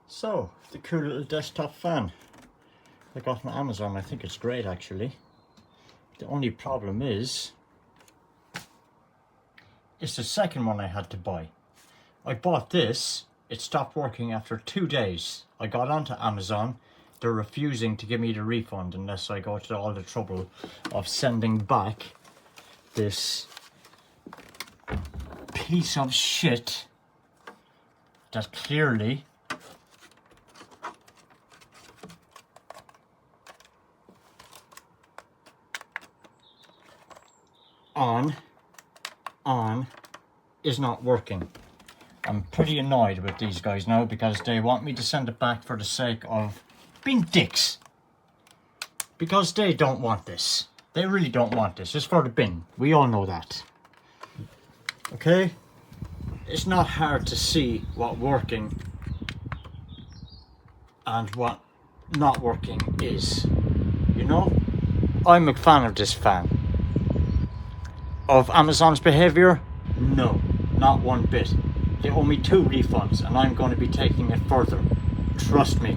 So, the cool little desktop fan I got from Amazon. I think it's great actually. The only problem is, it's the second one I had to buy. I bought this, it stopped working after 2 days. I got onto Amazon, they're refusing to give me the refund unless I go to all the trouble of sending back this piece of shit that clearly on is not working. I'm pretty annoyed with these guys now because they want me to send it back for the sake of being dicks. Because they don't want this. They really don't want this. It's for the bin. We all know that. Okay? It's not hard to see what working and what not working is. You know? I'm a fan of this fan. Of Amazon's behaviour? No, not one bit. They owe me 2 refunds and I'm going to be taking it further. Trust me.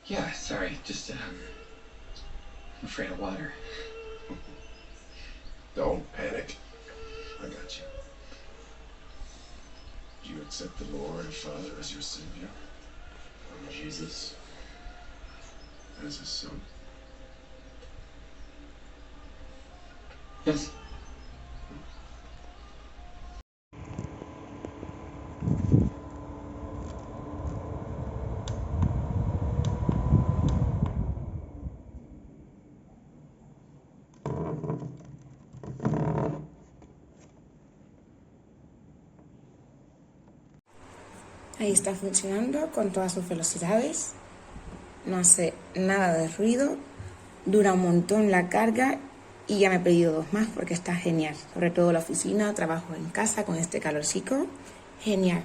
Yeah, sorry, just I'm afraid of water. Don't panic. I got you. Do you accept the Lord and Father as your Savior? And Jesus as his Son? Yes. Ahí está funcionando con todas sus velocidades, no hace nada de ruido, dura un montón la carga y ya me he pedido 2 más porque está genial. Sobre todo la oficina, trabajo en casa con este calorcico, genial.